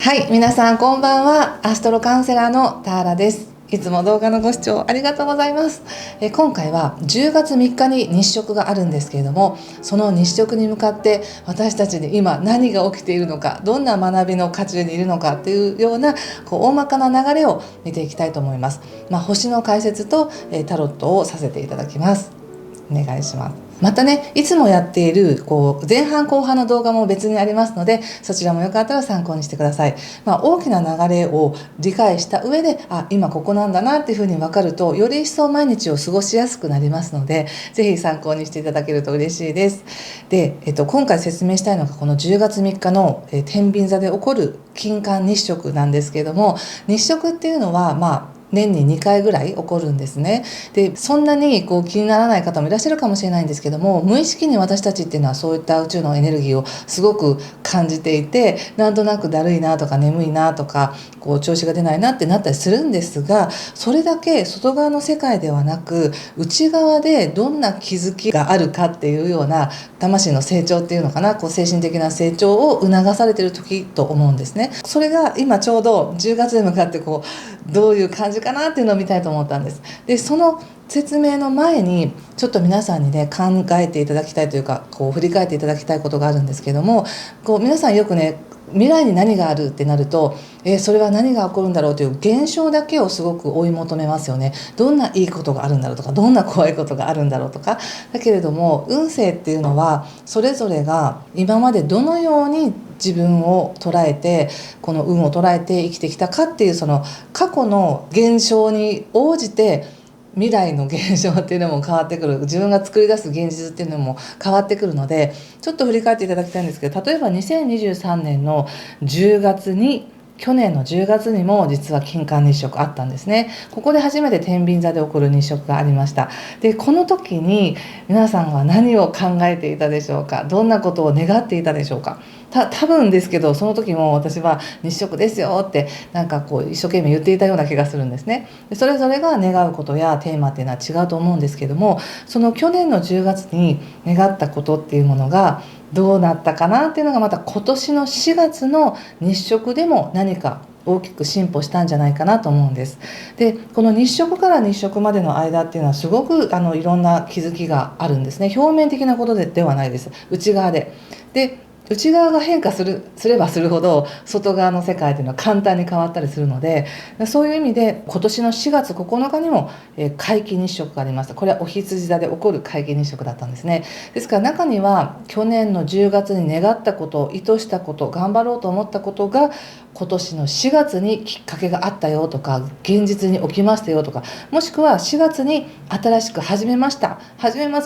はい、皆さんこんばんは。アストロカウンセラーのターラです。いつも動画のご視聴ありがとうございます。今回は10月3日に日食があるんですけれども、その日食に向かって私たちに今何が起きているのか、どんな学びの渦中にいるのかというような大まかな流れを見ていきたいと思います。星の解説とタロットをさせていただきます。お願いします。またね、いつもやっている前半後半の動画も別にありますので、そちらもよかったら参考にしてください。大きな流れを理解した上で、今ここなんだなっていうふうに分かると、より一層毎日を過ごしやすくなりますので、ぜひ参考にしていただけると嬉しいです。で、今回説明したいのがこの10月3日の天秤座で起こる金環日食なんですけれども、日食っていうのは年に2回ぐらい起こるんですね。で、そんなに気にならない方もいらっしゃるかもしれないんですけども、無意識に私たちっていうのはそういった宇宙のエネルギーをすごく感じていて、なんとなくだるいなとか眠いなとか調子が出ないなってなったりするんですが、それだけ外側の世界ではなく、内側でどんな気づきがあるかっていうような魂の成長っていうのかな、精神的な成長を促されている時と思うんですね。それが今ちょうど10月に向かってどういう感じかなっていうのを見たいと思ったんです。で、その説明の前にちょっと皆さんにね、考えていただきたいというか振り返っていただきたいことがあるんですけども、皆さんよくね、未来に何があるってなると、それは何が起こるんだろうという現象だけをすごく追い求めますよね。どんないいことがあるんだろうとか、どんな怖いことがあるんだろうとか。だけれども運勢っていうのは、それぞれが今までどのように自分を捉えて、この運を捉えて生きてきたかっていう、その過去の現象に応じて未来の現象っていうのも変わってくる。自分が作り出す現実っていうのも変わってくるので、ちょっと振り返っていただきたいんですけど、例えば2023年の10月に去年の10月にも実は金環日食あったんですね。ここで初めて天秤座で起こる日食がありました。で、この時に皆さんは何を考えていたでしょうか。どんなことを願っていたでしょうか。多分ですけど、その時も私は日食ですよって一生懸命言っていたような気がするんですね。で、それぞれが願うことやテーマっていうのは違うと思うんですけども、その去年の10月に願ったことっていうものがどうなったかなっていうのが、また今年の4月の日食でも何か大きく進歩したんじゃないかなと思うんです。で、この日食から日食までの間っていうのはすごくいろんな気づきがあるんですね。表面的なことではないです。内側で。内側が変化すればするほど外側の世界というのは簡単に変わったりするので、そういう意味で今年の4月9日にも皆既日食がありました。これはお羊座で起こる皆既日食だったんですね。ですから中には去年の10月に願ったこと、意図したこと、頑張ろうと思ったことが今年の4月にきっかけがあったよとか、現実に起きましたよとか、もしくは4月に新しく始めます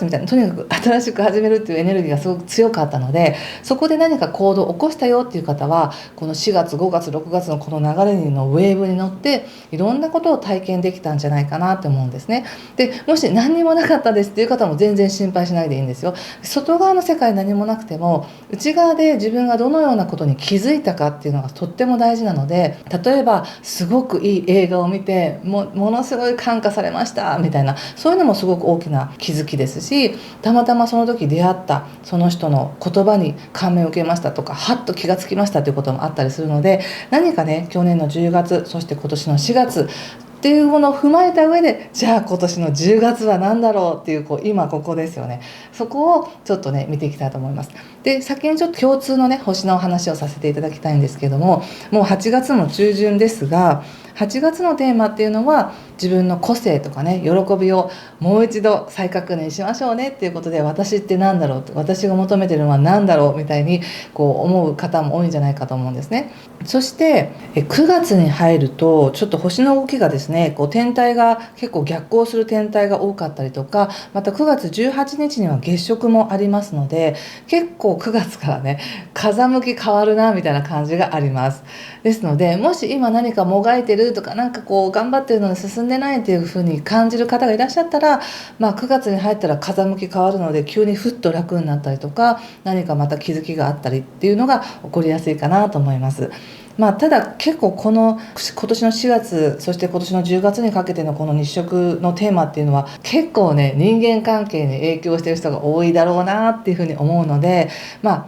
みたいな、とにかく新しく始めるっていうエネルギーがすごく強かったので、そこで何か行動を起こしたよっていう方は、この4月5月6月のこの流れのウェーブに乗っていろんなことを体験できたんじゃないかなと思うんですね。で、もし何にもなかったですっていう方も全然心配しないでいいんですよ。外側の世界何もなくても、内側で自分がどのようなことに気づいたかっていうのがとっても大事なので、例えばすごくいい映画を見てものすごい感化されましたみたいな、そういうのもすごく大きな気づきですし、たまたまその時出会ったその人の言葉に感銘を受けましたとか、はっと気がつきましたということもあったりするので、何かね、去年の10月そして今年の4月っていうものを踏まえた上で、じゃあ今年の10月は何だろうっていう、今ここですよね。そこをちょっとね見ていきたいと思います。で、先にちょっと共通のね星のお話をさせていただきたいんですけども、もう8月の中旬ですが、8月のテーマっていうのは自分の個性とかね、喜びをもう一度再確認しましょうねっていうことで、私って何だろうって、私が求めてるのは何だろうみたいに思う方も多いんじゃないかと思うんですね。そして9月に入るとちょっと星の動きがですね、天体が結構逆行する天体が多かったりとか、また9月18日には月食もありますので、結構9月からね風向き変わるなみたいな感じがあります。ですので、もし今何かもがいてるとか、頑張ってるのに進んでないっていう風に感じる方がいらっしゃったら、9月に入ったら風向き変わるので、急にふっと楽になったりとか、何かまた気づきがあったりっていうのが起こりやすいかなと思います。ただ結構この今年の4月そして今年の10月にかけてのこの日食のテーマっていうのは結構ね人間関係に影響している人が多いだろうなっていうふうに思うので、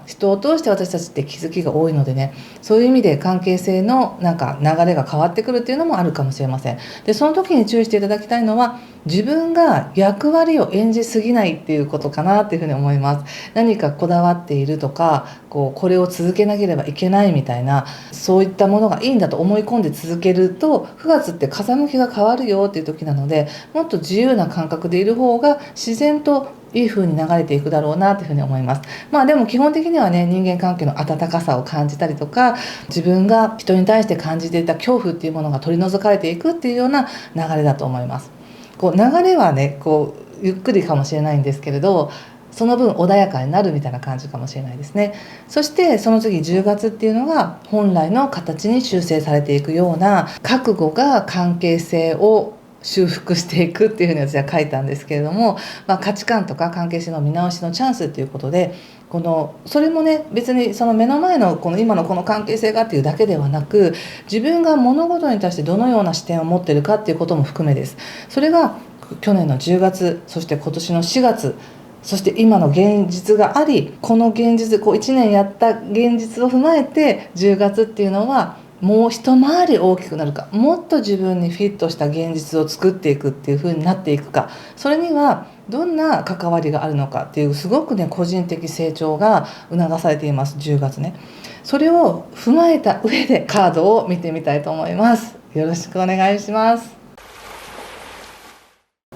人を通して私たちって気づきが多いのでね、そういう意味で関係性の流れが変わってくるっていうのもあるかもしれません。でその時に注意していただきたいのは、自分が役割を演じすぎないっていうことかなっていうふうに思います。何かこだわっているとかこれを続けなければいけないみたいな、そういったものがいいんだと思い込んで続けると、9月って風向きが変わるよっていう時なので、もっと自由な感覚でいる方が自然といい風に流れていくだろうなというふうに思います。でも基本的にはね、人間関係の温かさを感じたりとか、自分が人に対して感じていた恐怖っていうものが取り除かれていくっていうような流れだと思います。流れはねゆっくりかもしれないんですけれど、その分穏やかになるみたいな感じかもしれないですね。そしてその次10月っていうのが本来の形に修正されていくような、覚悟が関係性を修復していくっていうふうに私は書いたんですけれども、価値観とか関係性の見直しのチャンスっていうことで、それもね、別にその目の前の今のこの関係性がっていうだけではなく、自分が物事に対してどのような視点を持っているかっていうことも含めです。それが去年の10月、そして今年の4月、そして今の現実があり、この現実、1年やった現実を踏まえて10月っていうのはもう一回り大きくなるか、もっと自分にフィットした現実を作っていくっていう風になっていくか、それにはどんな関わりがあるのかっていう、すごくね個人的成長が促されています、10月ね。それを踏まえた上でカードを見てみたいと思います。よろしくお願いします。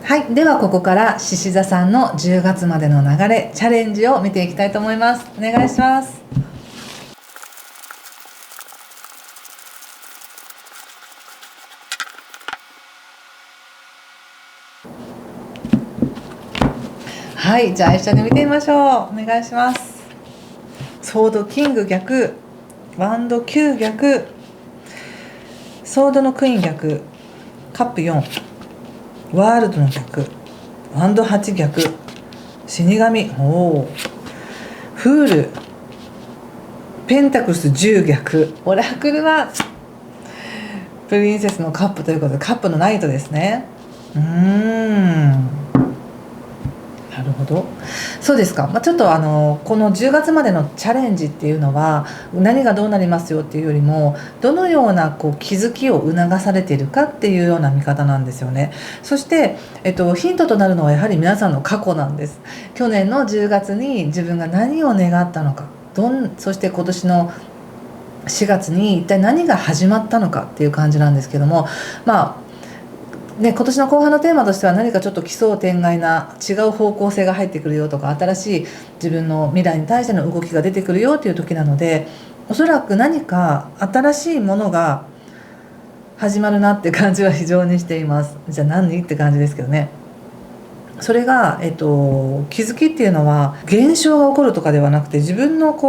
はい、ではここから獅子座さんの10月までの流れ、チャレンジを見ていきたいと思います。お願いします。はい、じゃあ一緒に見てみましょう。お願いします。ソードキング逆、ワンド9逆、ソードのクイーン逆、カップ4、ワールドの逆、ワンド8逆、死神、フール、ペンタクルス10逆、オラクルはプリンセスのカップということで、カップのナイトですね。なるほど、そうですか。ちょっとこの10月までのチャレンジっていうのは何がどうなりますよっていうよりも、どのような気づきを促されているかっていうような見方なんですよね。そして、ヒントとなるのはやはり皆さんの過去なんです。去年の10月に自分が何を願ったのか、そして今年の4月に一体何が始まったのかっていう感じなんですけども、今年の後半のテーマとしては何かちょっと奇想天外な違う方向性が入ってくるよとか、新しい自分の未来に対しての動きが出てくるよという時なので、おそらく何か新しいものが始まるなって感じは非常にしています。じゃあ何って感じですけどね。それが、気づきっていうのは現象が起こるとかではなくて、自分の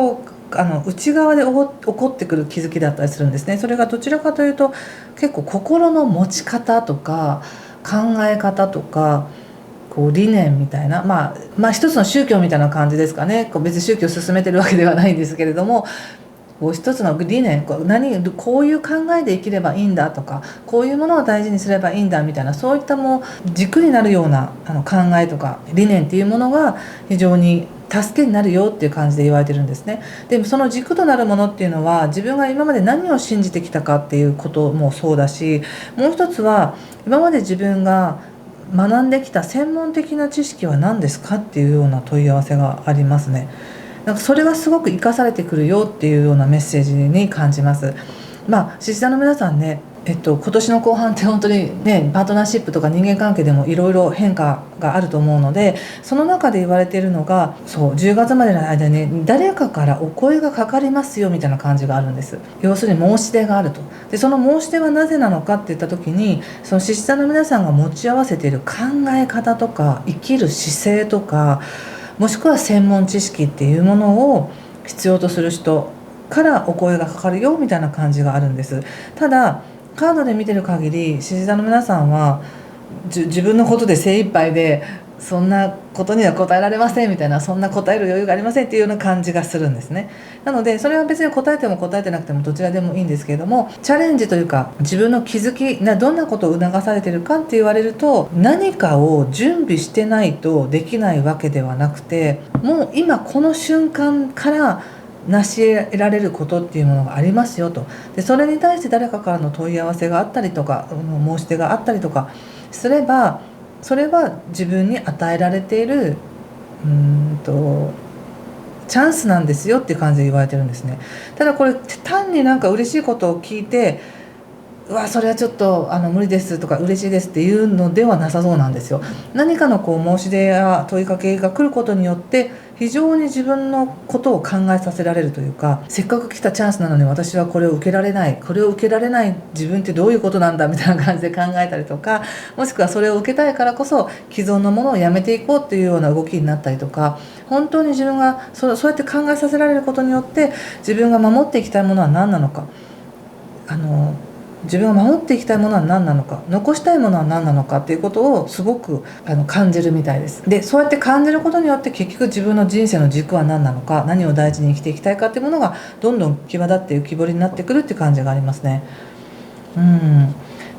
内側で起こってくる気づきだったりするんですね。それがどちらかというと結構心の持ち方とか考え方とか理念みたいな、一つの宗教みたいな感じですかね。別に宗教を進めてるわけではないんですけれども、一つの理念、こういう考えで生きればいいんだとか、こういうものを大事にすればいいんだみたいな、そういった軸になるような考えとか理念っていうものが非常に助けになるよっていう感じで言われてるんですね。でその軸となるものっていうのは、自分が今まで何を信じてきたかっていうこともそうだし、もう一つは今まで自分が学んできた専門的な知識は何ですかっていうような問い合わせがありますね。それがすごく生かされてくるよっていうようなメッセージに感じます。獅子座の皆さんね、今年の後半って本当にね、パートナーシップとか人間関係でもいろいろ変化があると思うので、その中で言われているのが、10月までの間に誰かからお声がかかりますよみたいな感じがあるんです。要するに申し出があると。でその申し出はなぜなのかっていった時に、その獅子座の皆さんが持ち合わせている考え方とか生きる姿勢とか、もしくは専門知識っていうものを必要とする人からお声がかかるよみたいな感じがあるんです。ただカードで見てる限り、獅子座の皆さんは自分のことで精一杯でそんなことには答えられませんみたいな、そんな答える余裕がありませんっていうような感じがするんですね。なのでそれは別に答えても答えてなくてもどちらでもいいんですけれども、チャレンジというか自分の気づきどんなことを促されてるかって言われると、何かを準備してないとできないわけではなくて、もう今この瞬間から成し得られることっていうものがありますよと。でそれに対して誰かからの問い合わせがあったりとか申し出があったりとかすれば、それは自分に与えられているチャンスなんですよっていう感じで言われてるんですね。ただこれ単になんか嬉しいことを聞いて、うわそれはちょっと無理ですとか嬉しいですっていうのではなさそうなんですよ。何かの申し出や問いかけが来ることによって非常に自分のことを考えさせられるというか、せっかく来たチャンスなのに私はこれを受けられない、これを受けられない自分ってどういうことなんだみたいな感じで考えたりとか、もしくはそれを受けたいからこそ既存のものをやめていこうっていうような動きになったりとか、本当に自分がそうやって考えさせられることによって自分が守っていきたいものは何なのか、自分が守っていきたいものは何なのか、残したいものは何なのかっていうことをすごく感じるみたいです。でそうやって感じることによって結局自分の人生の軸は何なのか、何を大事に生きていきたいかっていうものがどんどん際立って浮き彫りになってくるっていう感じがありますね。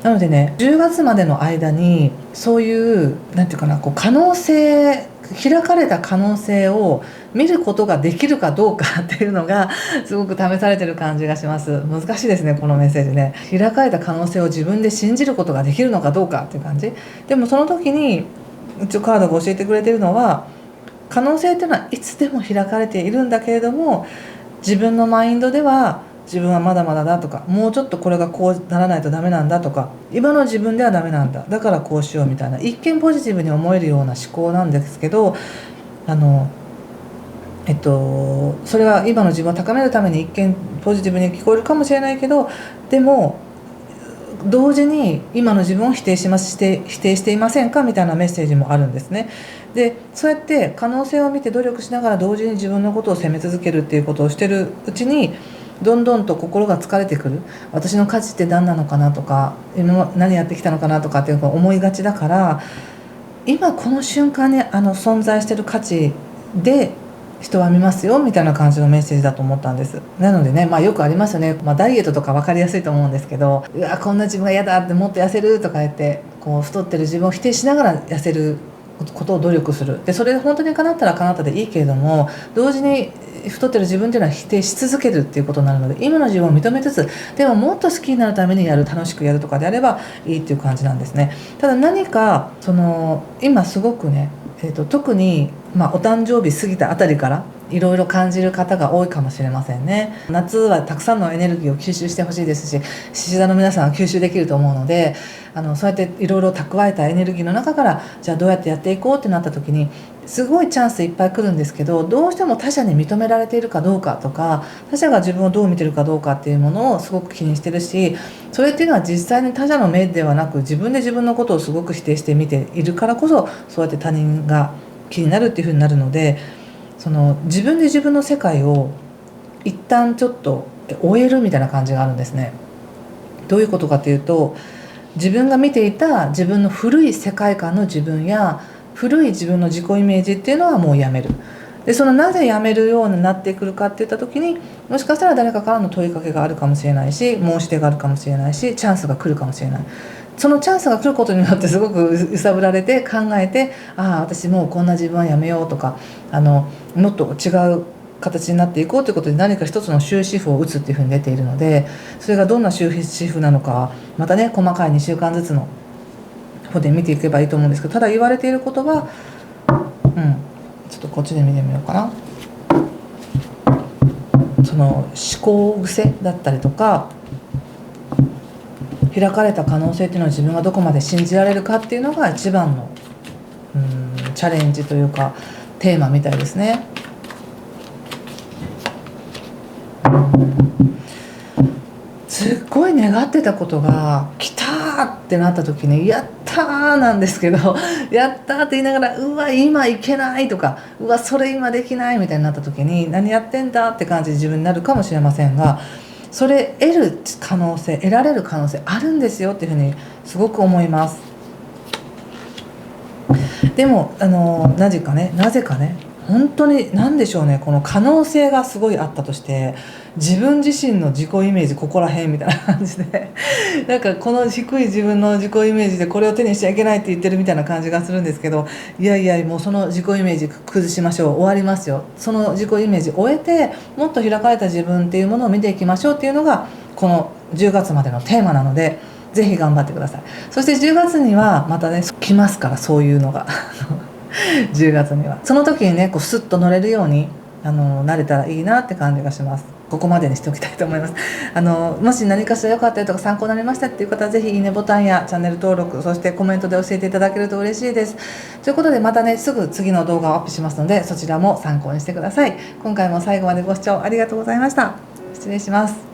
なのでね、10月までの間にそういうなんていうかな、可能性、開かれた可能性を見ることができるかどうかっていうのがすごく試されてる感じがします。難しいですねこのメッセージね。開かれた可能性を自分で信じることができるのかどうかっていう感じ。でもその時に一応カードが教えてくれてるのは、可能性っていうのはいつでも開かれているんだけれども、自分のマインドでは自分はまだまだだとか、もうちょっとこれがこうならないとダメなんだとか、今の自分ではダメなんだ、だからこうしようみたいな、一見ポジティブに思えるような思考なんですけど、それは今の自分を高めるために一見ポジティブに聞こえるかもしれないけど、でも同時に今の自分を否定していませんかみたいなメッセージもあるんですね。でそうやって可能性を見て努力しながら同時に自分のことを責め続けるっていうことをしてるうちに、どんどんと心が疲れてくる。私の価値って何なのかなとか、今何やってきたのかなとかっていうのを思いがちだから、今この瞬間に存在してる価値で人は見ますよみたいな感じのメッセージだと思ったんです。なのでね、よくありますよね。ダイエットとか分かりやすいと思うんですけど、うわこんな自分が嫌だって、もっと痩せるとか言って太ってる自分を否定しながら痩せることを努力する。でそれで本当に叶ったら叶ったでいいけれども、同時に太ってる自分っていうのは否定し続けるっていうことになるので、今の自分を認めつつ、でももっと好きになるためにやる、楽しくやるとかであればいいっていう感じなんですね。ただ何か今すごくね、特にお誕生日過ぎたあたりからいろいろ感じる方が多いかもしれませんね。夏はたくさんのエネルギーを吸収してほしいですし、獅子座の皆さんは吸収できると思うので、そうやっていろいろ蓄えたエネルギーの中から、じゃあどうやってやっていこうってなった時に、すごいチャンスいっぱい来るんですけど、どうしても他者に認められているかどうかとか、他者が自分をどう見てるかどうかっていうものをすごく気にしてるし、それっていうのは実際に他者の目ではなく、自分で自分のことをすごく否定して見ているからこそ、そうやって他人が気になるっていうふうになるので、自分で自分の世界を一旦ちょっと終えるみたいな感じがあるんですね。どういうことかというと、自分が見ていた自分の古い世界観の自分や古い自分の自己イメージっていうのはもうやめる。でなぜやめるようになってくるかっていった時に、もしかしたら誰かからの問いかけがあるかもしれないし、申し出があるかもしれないし、チャンスが来るかもしれない。そのチャンスが来ることによってすごく揺さぶられて考えて、私もうこんな自分はやめようとか、もっと違う形になっていこうということで、何か一つの終止符を打つっていうふうに出ているので、それがどんな終止符なのかはまたね、細かい2週間ずつの方で見ていけばいいと思うんですけど、ただ言われていることは、ちょっとこっちで見てみようかな。思考癖だったりとか、開かれた可能性っていうのは自分がどこまで信じられるかっていうのが一番のチャレンジというかテーマみたいですね。すっごい願ってたことが来たーってなった時に、やったーなんですけど、やったーって言いながら、うわ今いけないとか、うわそれ今できないみたいになった時に、何やってんだって感じで自分になるかもしれませんが、それ得られる可能性あるんですよっていうふうにすごく思います。でもなぜかね本当に何でしょうね、この可能性がすごいあったとして、自分自身の自己イメージここら辺みたいな感じでなんかこの低い自分の自己イメージでこれを手にしちゃいけないって言ってるみたいな感じがするんですけど、いやいや、もうその自己イメージ崩しましょう、終わりますよ、その自己イメージ終えてもっと開かれた自分っていうものを見ていきましょうっていうのがこの10月までのテーマなので、ぜひ頑張ってください。そして10月にはまたね来ますから、そういうのが10月にはその時にねこうスッと乗れるようになれたらいいなって感じがします。ここまでにしておきたいと思います。もし何かしら良かったりとか参考になりましたっていう方は、ぜひいいねボタンやチャンネル登録、そしてコメントで教えていただけると嬉しいです。ということで、またねすぐ次の動画をアップしますので、そちらも参考にしてください。今回も最後までご視聴ありがとうございました。失礼します。